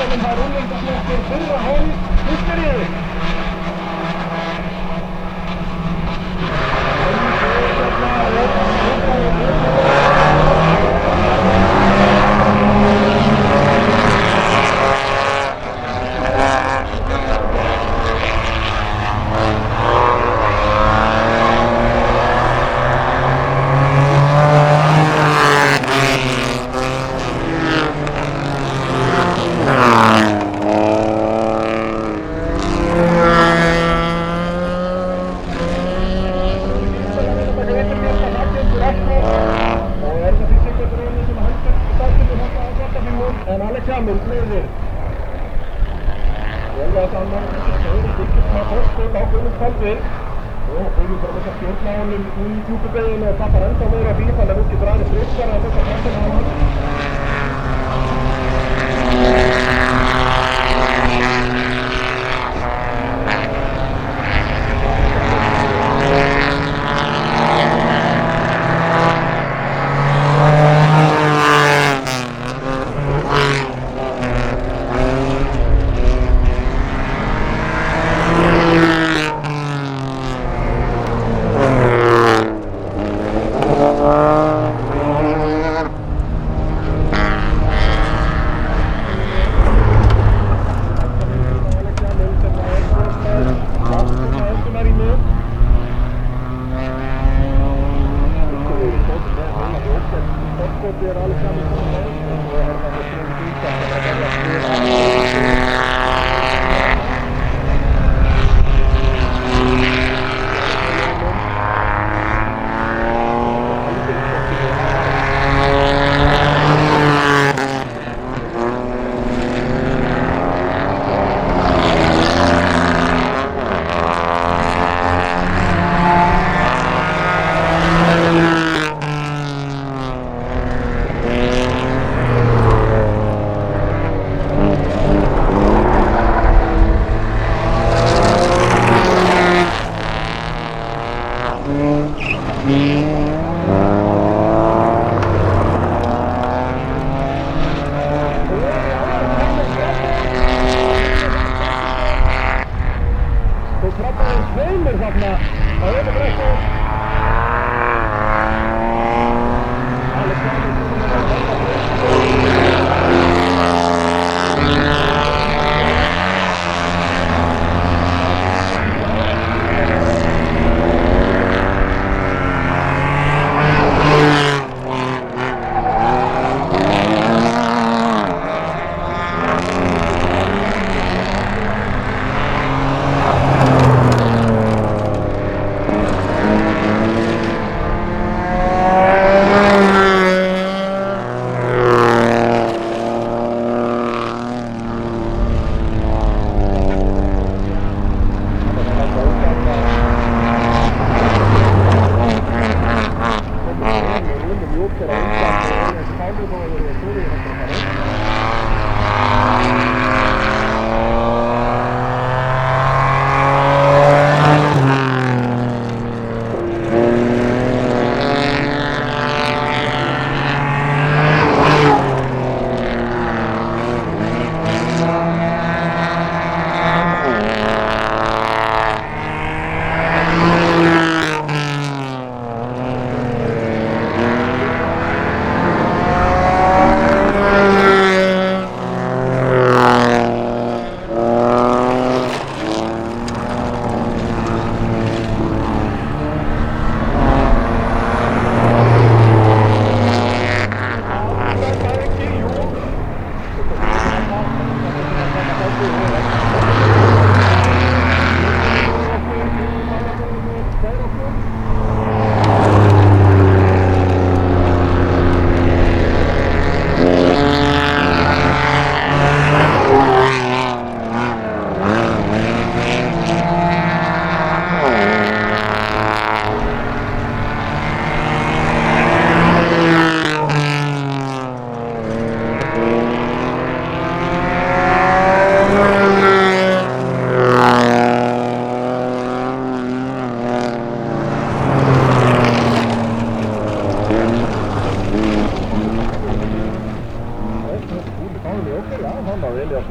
honum það úrlingaflokkur fyrra hólf Ískerið. En Alexia myndleiðir. Jólas annar segir styrkist með fórskóð á Guðmundsfaldir og Guðmundur að missa stjórna honum í djúpubeginu og tapar enda meira bíl þannig að hún getur aðeins fyrstara að þessa fræstina á hann.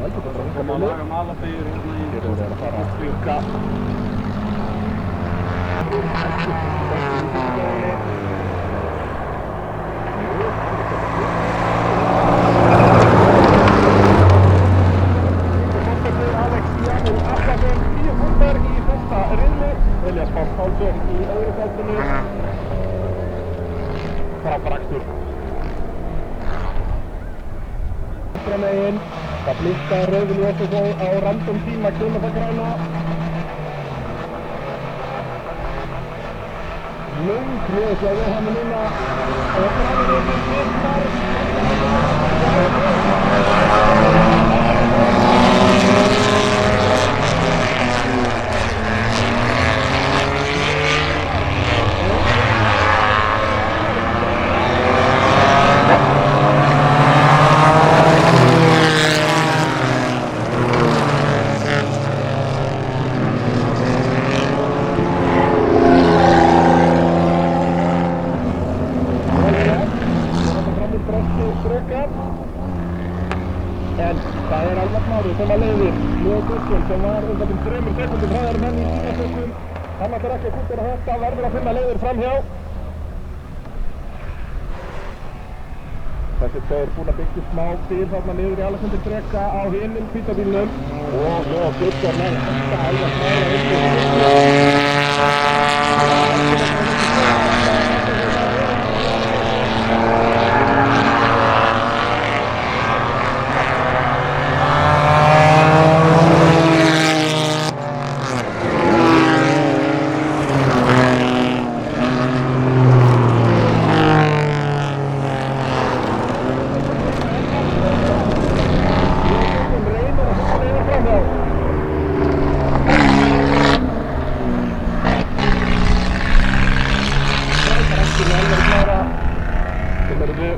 heldur bara að Koma að laga malabegjur hérna í... Hér eru þeir að fara að styrka. Elías Páll Pálsson í öðru fæltinu. Frábær akstur. Megin. Það blikkar rauðu ljósið svo á random tíma kemur það græna. Lung ljósið að við hann núna og grænuðið blikkar. En það Elvar Smári sem að leiðir Leo Gusson sem var um 3 sekúndur hraðari menn í tímasökum. Hann ætlar ekki að kútera þetta, verður að finna leiðir framhjá. Þessi tveir búin að byggja smá til þarna niður í Alexander Dreka á hinum hvítabílnum. Og Leo Gusson með þetta Elvar Smári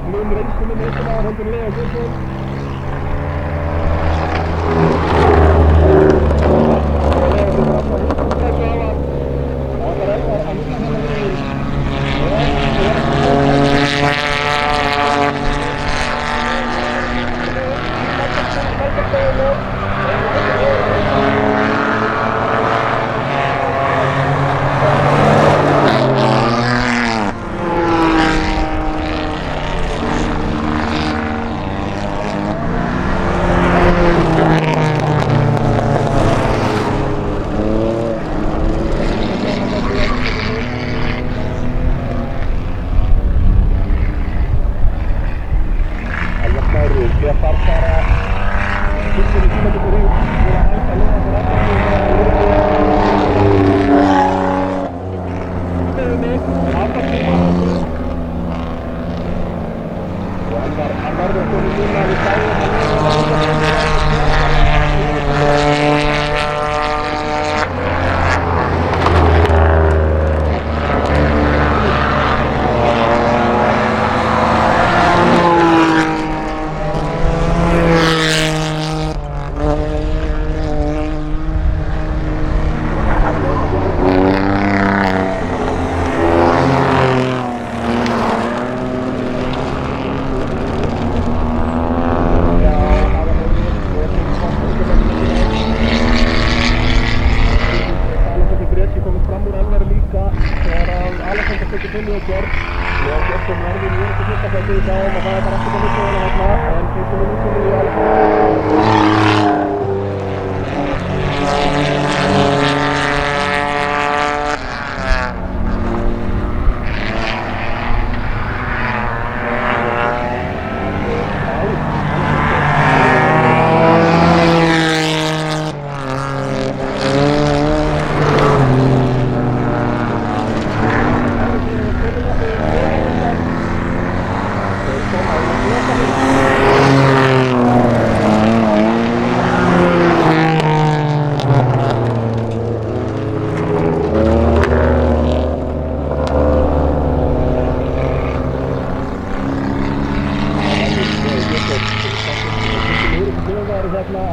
mun reynslu með þetta var heldur Leo Gusson.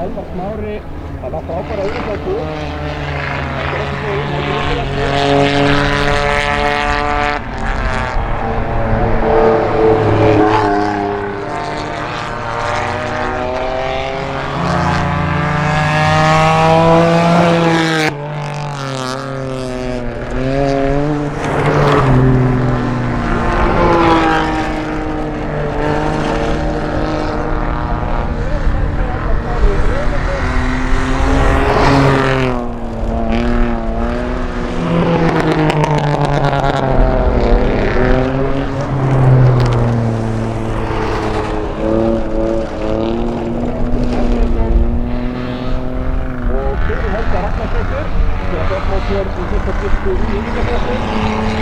Elvar Smári, það var frábæra auðvitað. hér í fyrsta skipti í Víkingafelli.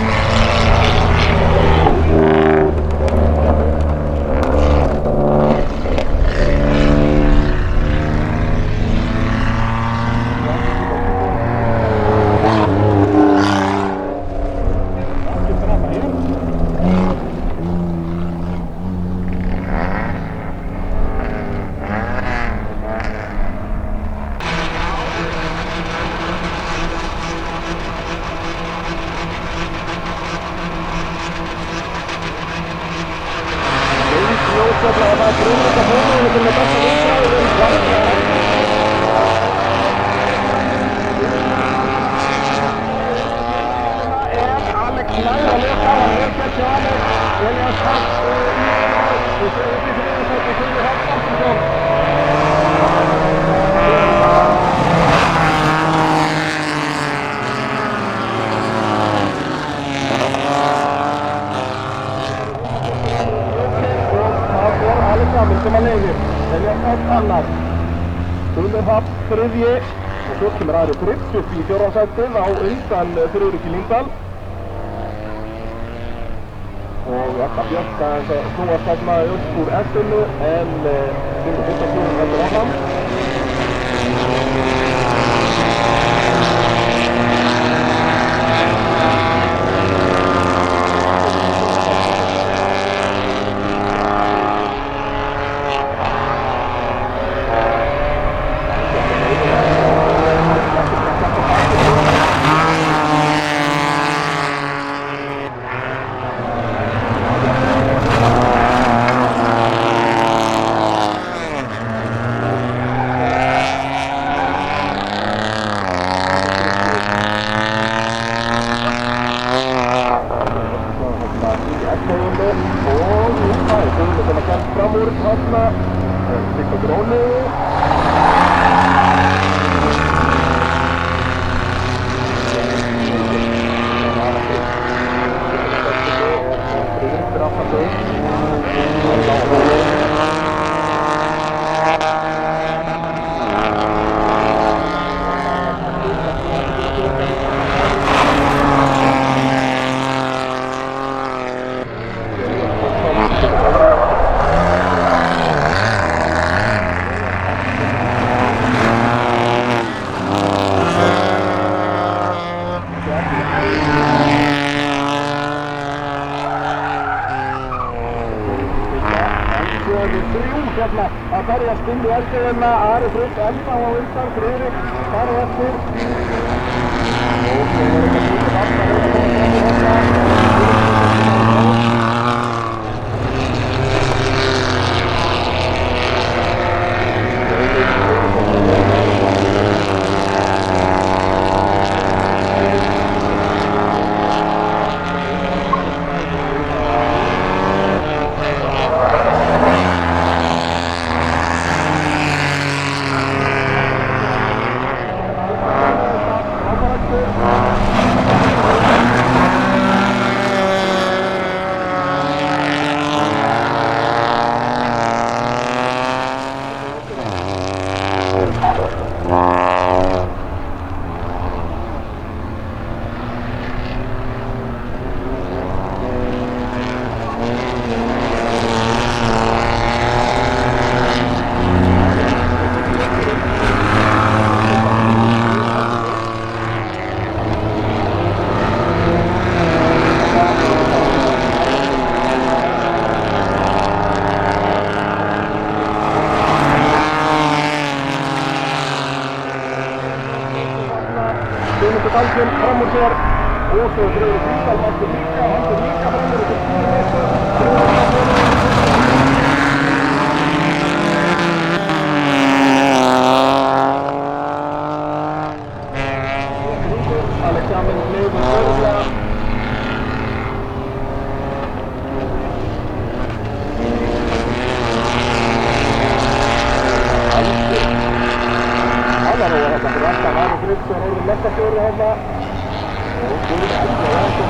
Þriðji og svo kemur Ari Fritz upp í fjórðasætið á undan Friðriki Lyngdal og Edda Björk aðeins að snúast þarna upp úr S-inu en kemur fyrsta stjórn heldur áfram. Að berjast inn í eldstöðina, Ari Fritz ennþá á undan, Friðrik þar á eftir og svo verður þetta mjög aftan Baldvin fram úr sér og svo Friðrik Lyngdal mættur líka, hann er líka fram úr þessu 10 metrum. Alexamen leiður öðrulega. Allar og þetta fyrir aftan Ari Fritz og orðin leggastjóri hérna og fyrir enda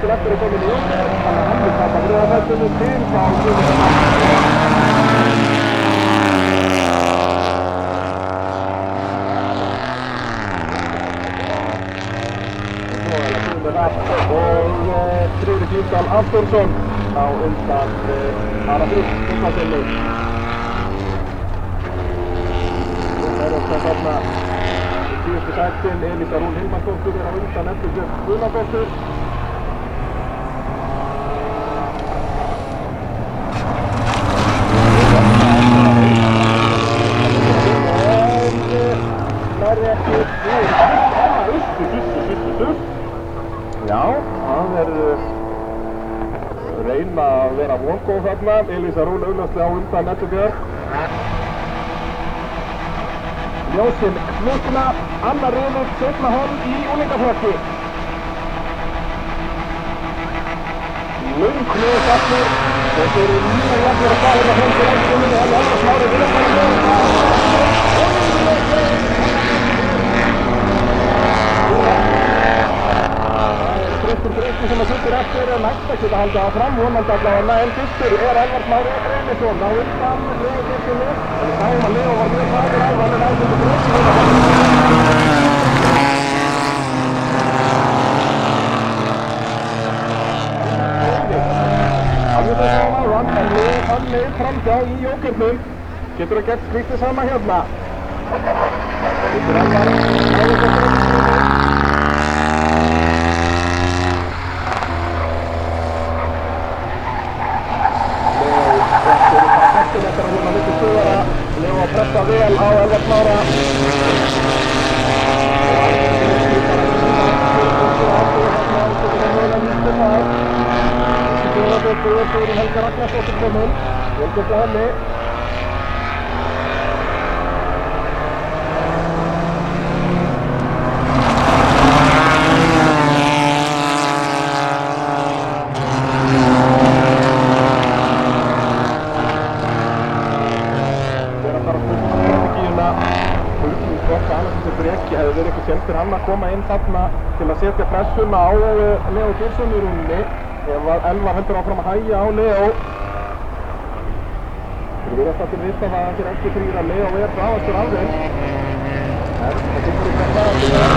Kristinn eftir að komin í umferð, þannig að hann vil taka þriðafættinu til þá og Friðrik Lífdal Antonsson á undan Ara Friðrikssyni. Það er alltaf þarna í síðustu sætin, Elísa Rún Hilmarsdóttir á undan Eddu Björk Guðnadóttur. Já, það er reyna að vera vongóð þarna. Elísa Rún augljóslega á undan Eddu Björk. Ljósin knúkna, annar riðill, seinna horn í unglingaflokki. Löng hljóð aftur. Þetta eru nýja jafnir að fara hérna til Eddu og alveg Smári Vilhelmsson. Kristur Greipur sem að sittur eftir næst að geta haldið áfram, vonandi allavega, en fyrstur er Elvar Smári Reynisson á undan Leo Geirssyni. En við sáum að Leo var mjög hraður á, hann er áður til hann leið framhjá í jókernum. Getur að gert slíkt það sama hérna. Þetta er Elvar Leo að pressa vel á Elvar Smára. Helga Ragnarsdóttir komin, velkomin til henni. Hefði verið eitthvað sjálf fyrir hann að koma inn þarna til að setja pressuna á Leo Geirsson í rúninni ef Elvar heldur áfram að hægja á Leo. Við verðum að vita það að fyrir eftir þrýra Leo er hraðastur af þeim. En það kemur í þetta að við erum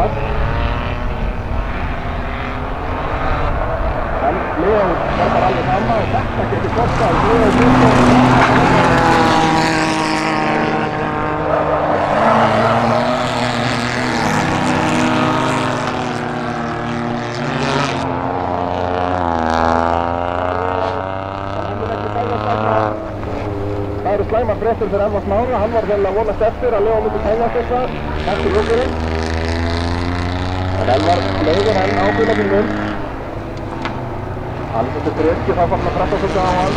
eftir en Leo var bara alveg sama og þetta getur kostað Leo Geirsson. Það eru slæmar fréttir fyrir Elvar Smára, hann var vel að vonast eftir að Leo myndi tægjast þessa eftir lókurinn. En Elvar leiðir henn á bílabílnum. Hann setur Breki, þá fann að pressa svolítið á hann.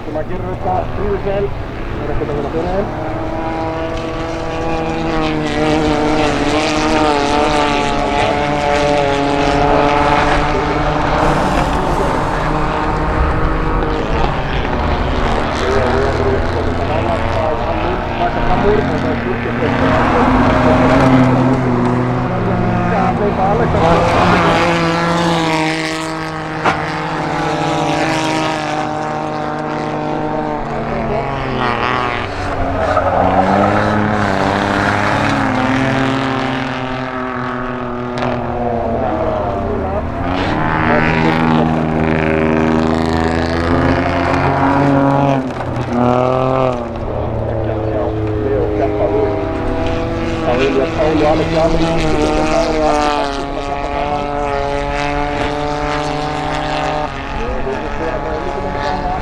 Sem að gera þetta fríðisvel, það er ekkert að vera fyrir þeim. Þá Elías Pál og Alex Jamin sem eru aftur sem að keppa saman. Og við erum vera með líkamöndum hana,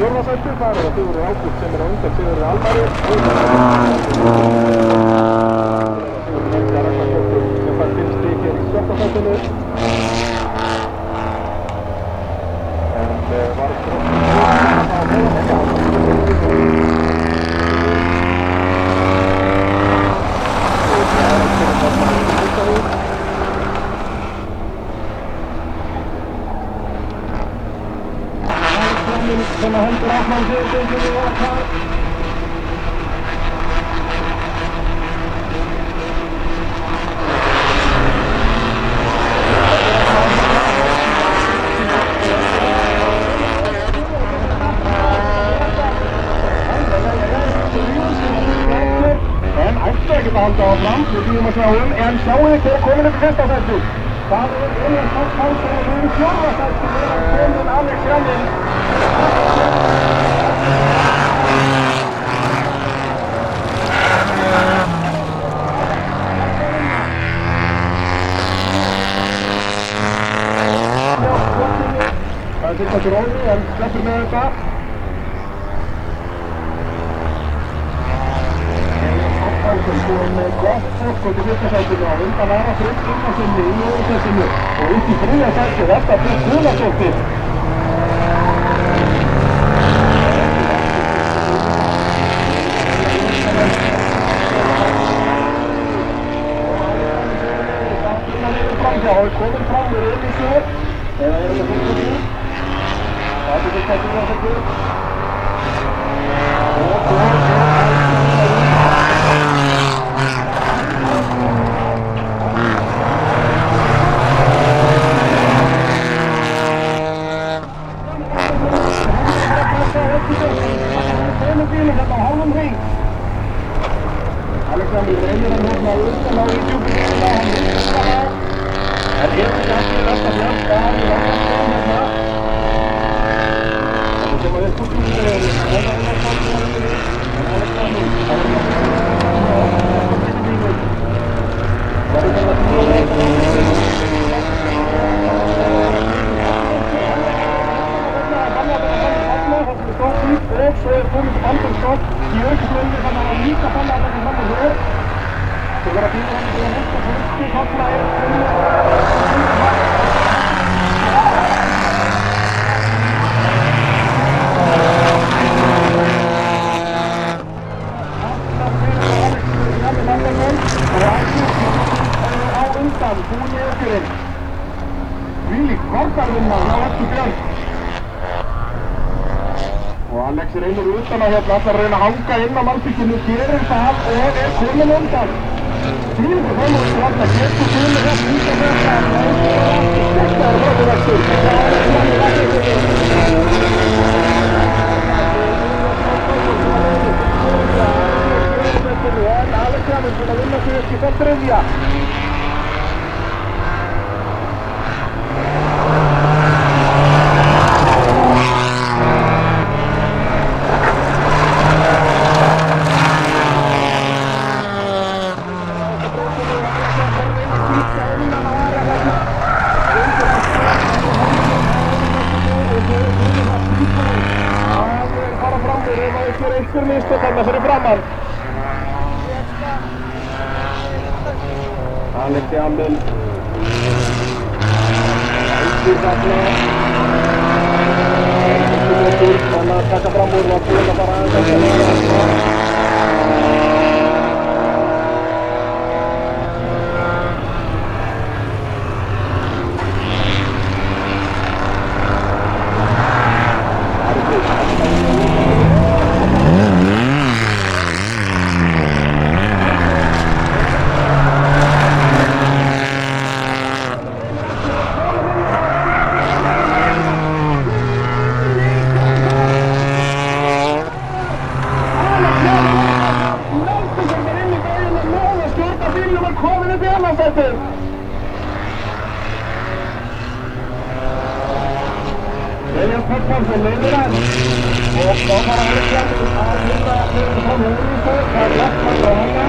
fjórðasættu, þar er það Sigurður Ágúst sem er á undan Sigurður Almari Sigurður Helga Ragnarsdóttir sem fær 5 stig hér í sjöttasættinu en var sem að hendur áfram fyrir og það en ætti ekkert að halda áfram við býðum að sjá en sjáu þið hver komin upp í fyrsta sættu það Elías Pál sem er í fjórða sættu komin Alex Jamin það er fyrst aftur óri en sleppur með þetta með gott fólk til fyrsta sætinu á undan aðra Freyr Gunnarssyni í öðru sætinu og upp í þriðja sæti þetta Freyr Gunnarsdóttir og komin fram með Elísur eða er þetta fólksættu það er fyrsta sætinu og svo Alexander reynir að nota utan á YouTube hann en hefur kannski næsta fjölda hann í langarskóðum þetta sem að við fúttum en Alexander og svo er komið til bandurskott í örgisvöldu þannig að það er líka þannig að það er saman hér það verður að býta hann til að næsta fyrstu þarna er á undan búin í ökkurinn Vílík kortarvinna á eftir Björn og Alex reynir utan á hérna ætlar að reyna að hanga inn á malbygginu gerir það og er komin undan fyrir það múið þarna getur fyrir þetta líka þetta þetta er röðuvextur þetta er en Alex Jamin búinn að vinna sig upp í það þriðja einhver mistök þarna fyrir framann Alex Jamin ættir þarna þannig að taka fram úr og búin að fara aðeins upp í annarsætið. William Pettersson leiðir enn og þá fara að hlusta að hlusta frá Húríku, það er lagt frá hana.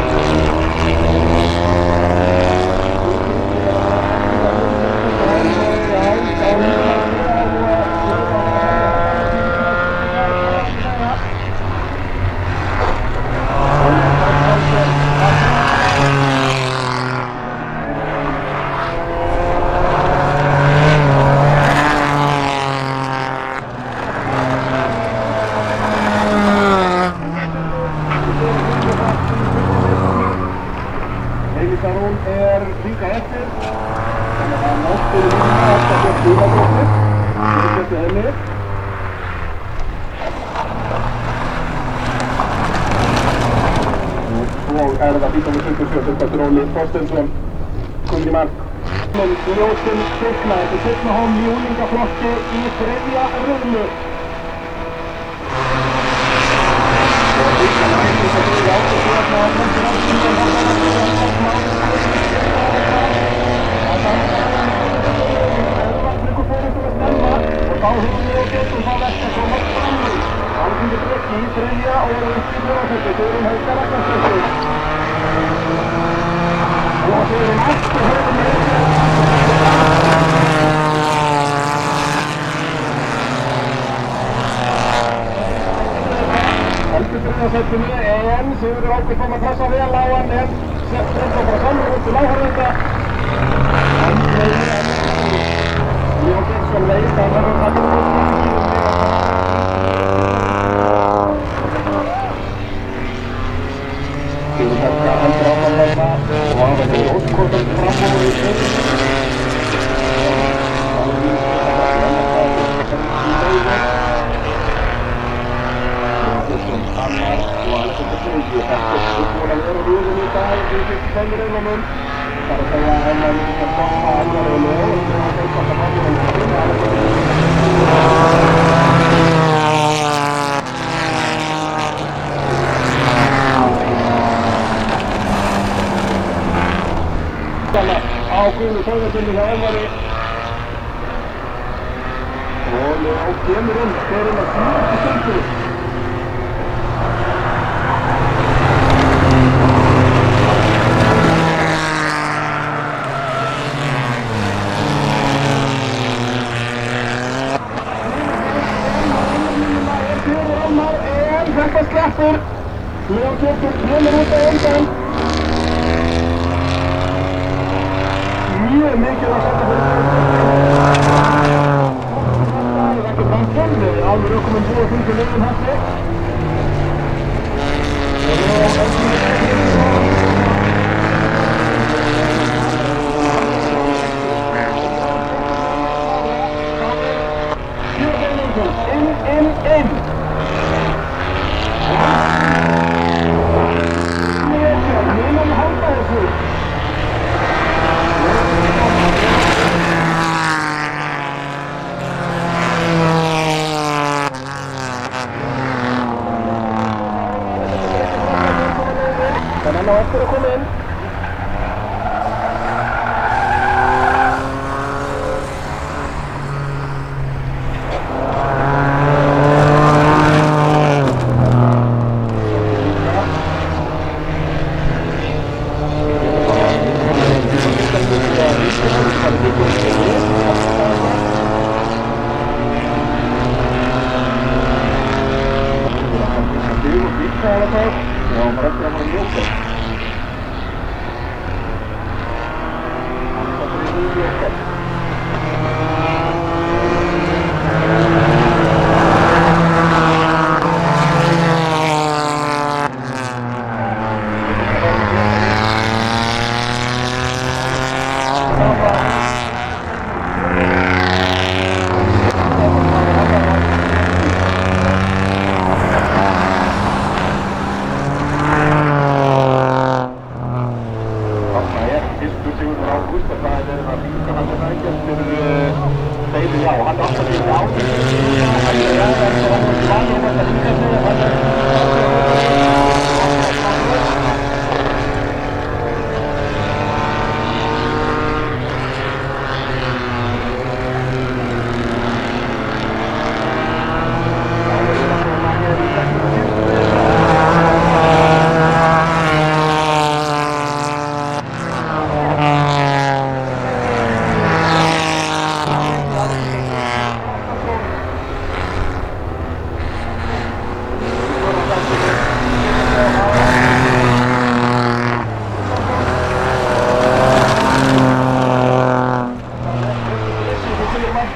Rún er líka eftir, þannig að nóttur í líka eftir að geta bíladróttir, það getur henni. Svo er það bíta við 27, þetta er Óli Þorsteinsson, komið í mark. Ljósinn sykla, þetta er sykla hóm í úlingaflokki í þriðja riðlu. Og líka næstum þetta er átt að hérna að myndir átt þá höfum við og getum það ekki að koma fram í. Alþingi Breki í þriðja og upp í fjórðasæti, Guðrún Helga Ragnarsdóttir. Og við erum aftur höfum við. Heldur þriðjasætinu en Sigurður Ákvist kom að pressa vel á hann en sett þetta frá samur út til áhörðenda. Jón Björnsson leist að verður það Sigurður Helga heldur áfram þarna og hann verður óskortum fram og í annar og Alexander Freyju eftir búin að vera rúðum í dag í fyrstu tveimur einanum. Það er að segja að hann er líka stoppa allar og lög og það er eitthvað að mann og á Guðni Þorðarsinni hjá Elvari og á kemur inn fyrir að síðast í söndu. Þetta sleppur, Leon Kjörtur kemur út á undan. Mjög mikið að setja fyrir það er ekki brannsson, við alveg ökkumum búið fyrir leiðin hætti. Inn. Munum halda þessu. Þannig að eftir að koma inn.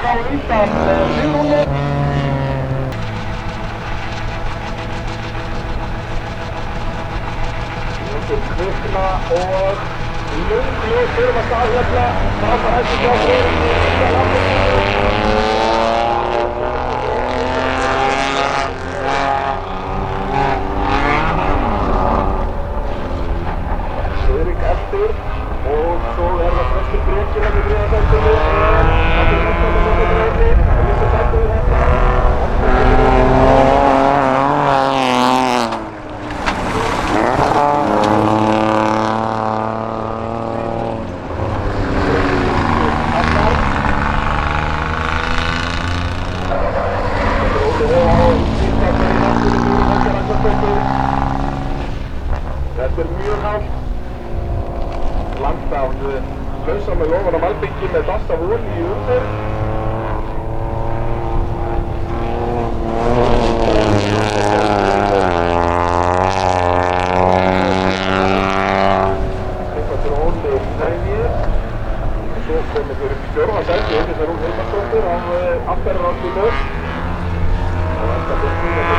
á undan Sigrúnu. Ljósið kvikna og ljós fyrir að stað hérna. Það var hægt að sjá Friðrik eftir og svo það Þröstur Breki hérna í þriðja sætinu og það næsta með Greini og fyrsta sætinu þetta. Þetta mjög hált. Langtaf lausamleg ofan á malbyggi með dass af olíu undir. Þetta dróni nærmið. Svo komum við upp í fjórða sæti og þetta Rún Hilmarsdóttir af afferðaráttínu. Og þetta byrjum við að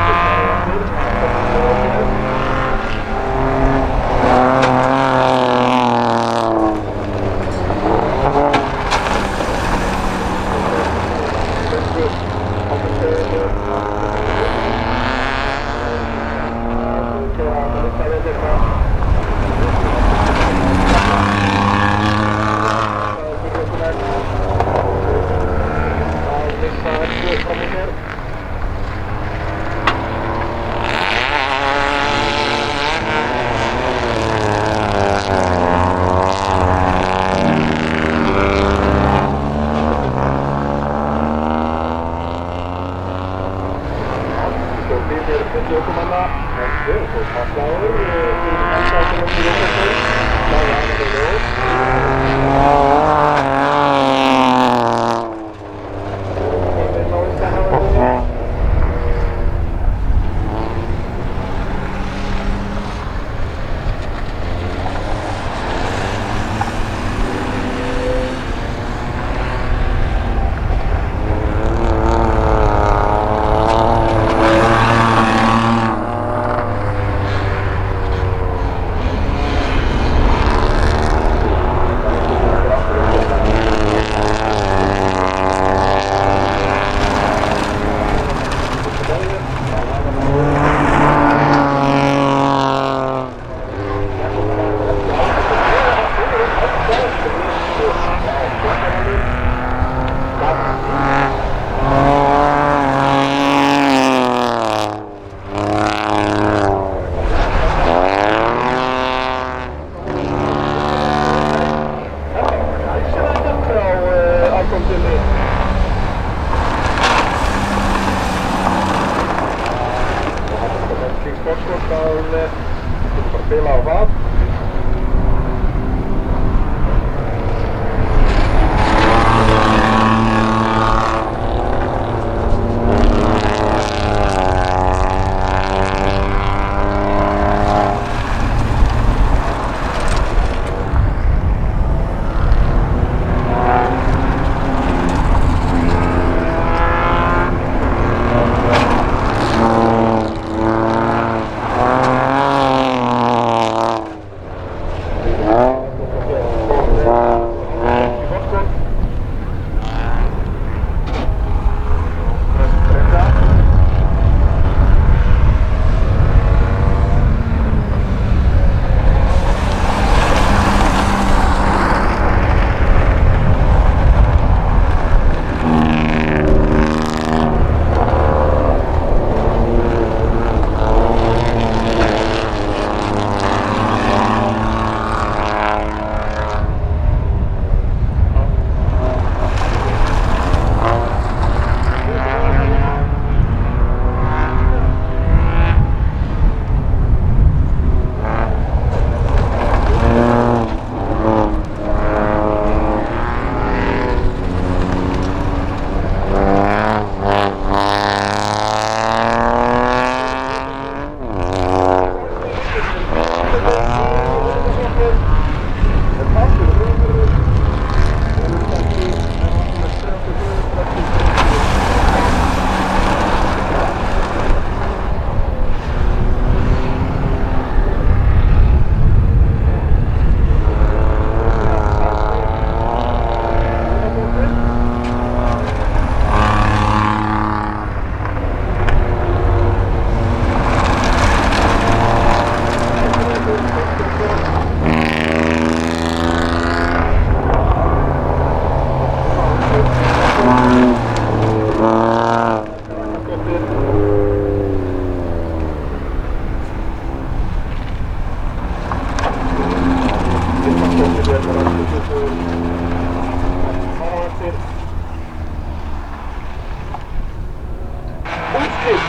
Útskipt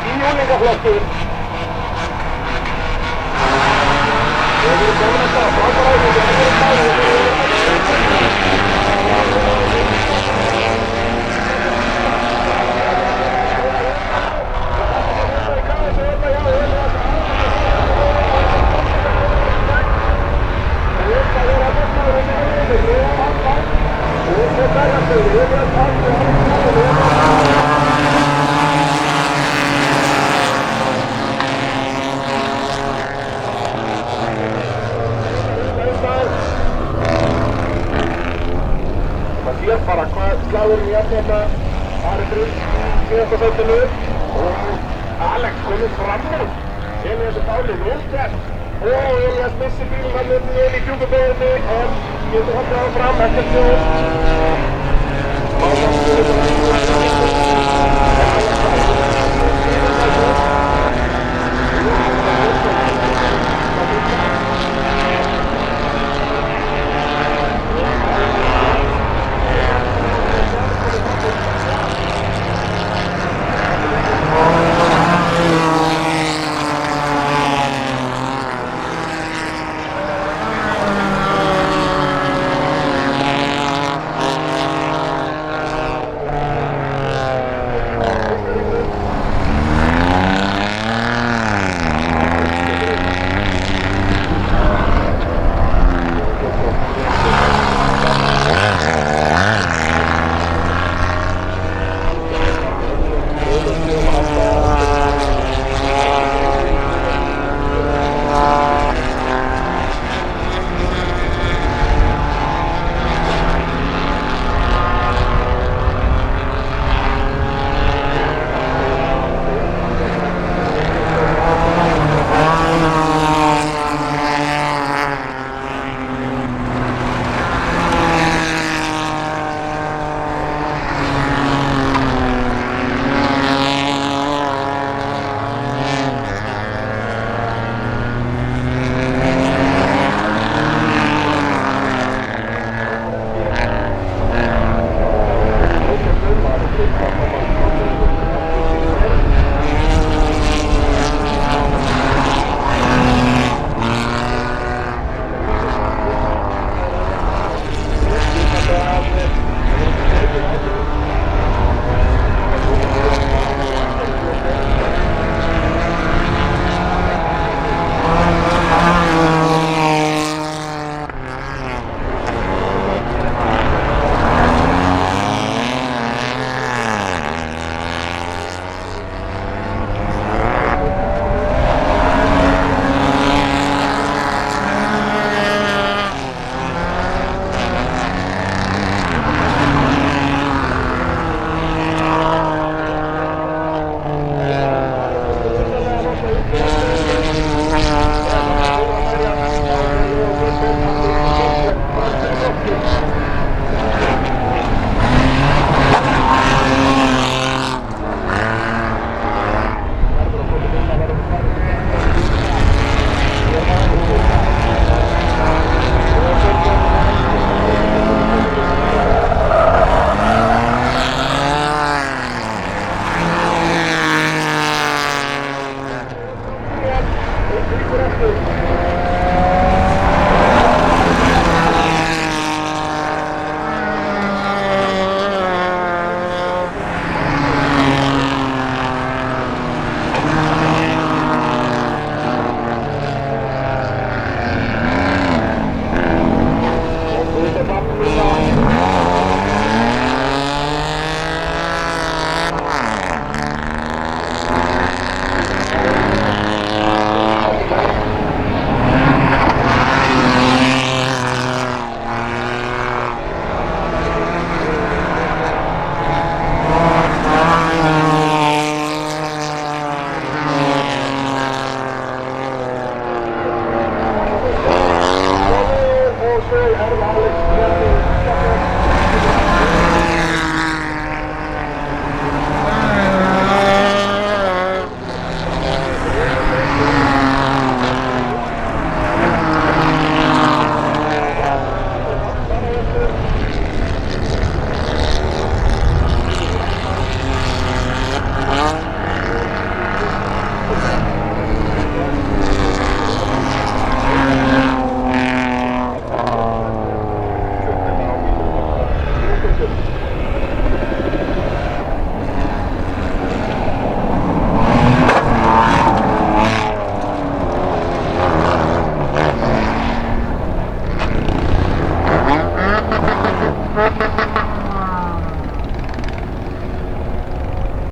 í úlingaflokkum. Við erum komin að það, frábæra æfingu, það er bæðið. Sér bara hvað slagurinn í hérna var í síðasta sætinu og Alex komið fram úr Elías og Páli, vel gert og Elías missir bílinn hann inn í djúpubeginni en getur haldið hann fram, ekkert sjóð Páli